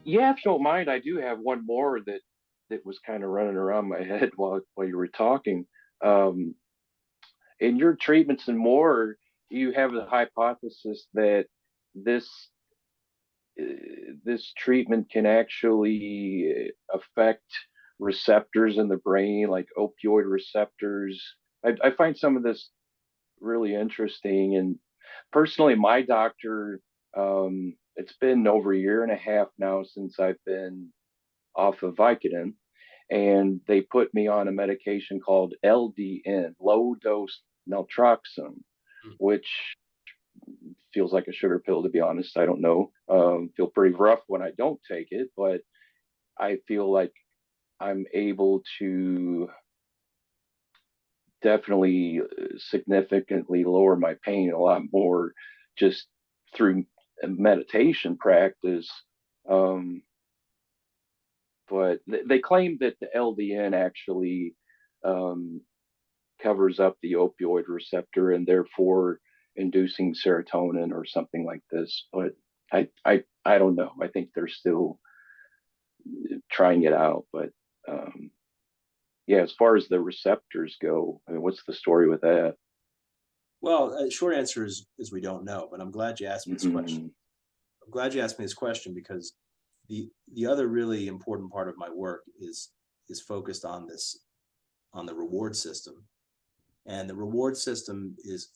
Yeah, if you don't mind, I do have one more that was kind of running around my head while you were talking. Um, in your treatments and more, you have the hypothesis that this this treatment can actually affect receptors in the brain, like opioid receptors. I find some of this really interesting. And personally, my doctor, it's been over a year and a half now since I've been off of Vicodin, and they put me on a medication called LDN, low dose naltrexone, which feels like a sugar pill, to be honest. I don't know. Feel pretty rough when I don't take it, but I feel like I'm able to definitely significantly lower my pain a lot more just through meditation practice. Um, but they claim that the LDN actually um, covers up the opioid receptor and therefore inducing serotonin or something like this. But I don't know. I think they're still trying it out. But um, yeah, as far as the receptors go, I mean, what's the story with that? Well, short answer is we don't know, but I'm glad you asked me this question. Mm-hmm. I'm glad you asked me this question because the other really important part of my work is focused on this on the reward system, and the reward system is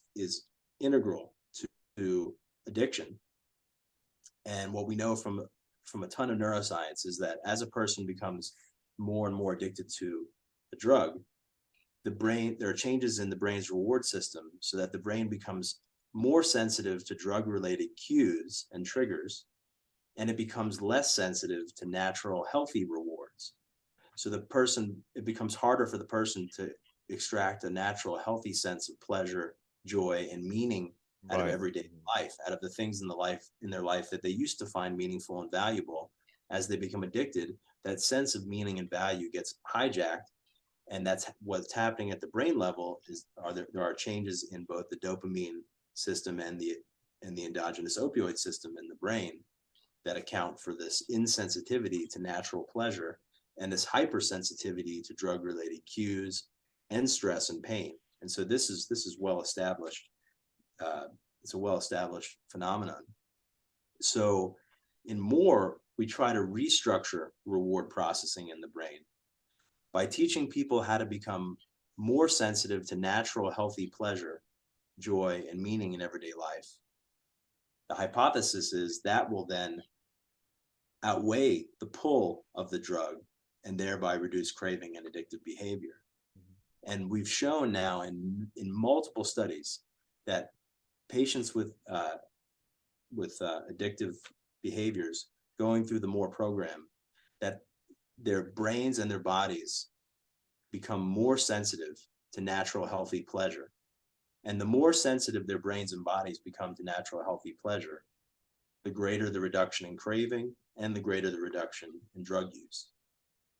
integral to addiction. And what we know from a ton of neuroscience is that as a person becomes more and more addicted to a drug, there are changes in the brain's reward system so that the brain becomes more sensitive to drug related cues and triggers, and it becomes less sensitive to natural healthy rewards. So it becomes harder for the person to extract a natural healthy sense of pleasure, joy, and meaning out of Right. everyday life, out of the things in their life that they used to find meaningful and valuable. As they become addicted, that sense of meaning and value gets hijacked, and that's what's happening at the brain level. There are changes in both the dopamine system and the endogenous opioid system in the brain that account for this insensitivity to natural pleasure and this hypersensitivity to drug related cues and stress and pain. And so this is well established. It's a well established phenomenon. So in M.O.R.E, we try to restructure reward processing in the brain by teaching people how to become more sensitive to natural, healthy pleasure, joy, and meaning in everyday life. The hypothesis is that will then outweigh the pull of the drug and thereby reduce craving and addictive behavior. And we've shown now in multiple studies that patients with addictive behaviors going through the M.O.R.E program, that their brains and their bodies become more sensitive to natural, healthy pleasure. And the more sensitive their brains and bodies become to natural, healthy pleasure, the greater the reduction in craving and the greater the reduction in drug use.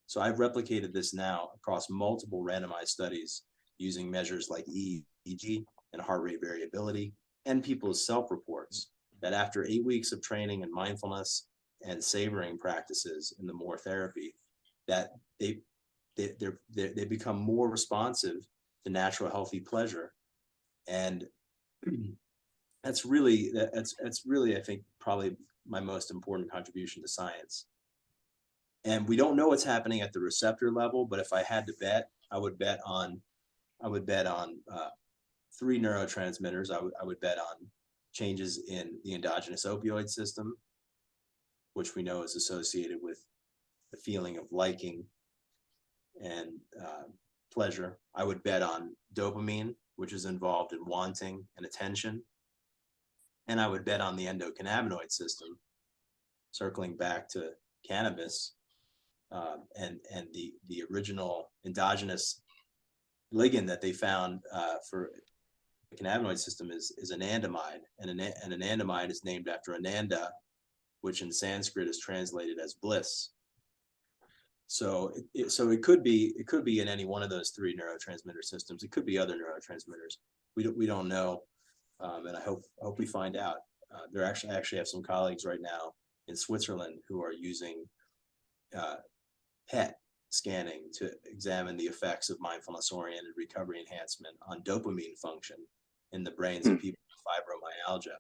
So I've replicated this now across multiple randomized studies using measures like EEG and heart rate variability and people's self-reports that after 8 weeks of training in mindfulness and savoring practices in the M.O.R.E therapy, that they become more responsive to natural, healthy pleasure. And that's really, I think, probably my most important contribution to science. And we don't know what's happening at the receptor level, but if I had to bet, I would bet on three neurotransmitters. I would bet on changes in the endogenous opioid system, which we know is associated with the feeling of liking and pleasure. I would bet on dopamine, which is involved in wanting and attention. And I would bet on the endocannabinoid system, circling back to cannabis, and the original endogenous ligand that they found for the cannabinoid system is anandamide, and an anandamide is named after Ananda, which in Sanskrit is translated as bliss. So it could be in any one of those three neurotransmitter systems. It could be other neurotransmitters. We don't know, and I hope we find out. I actually have some colleagues right now in Switzerland who are using PET scanning to examine the effects of mindfulness-oriented recovery enhancement on dopamine function in the brains of people with fibromyalgia.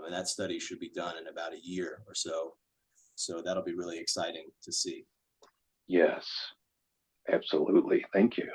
And that study should be done in about a year or so. So that'll be really exciting to see. Yes, absolutely. Thank you.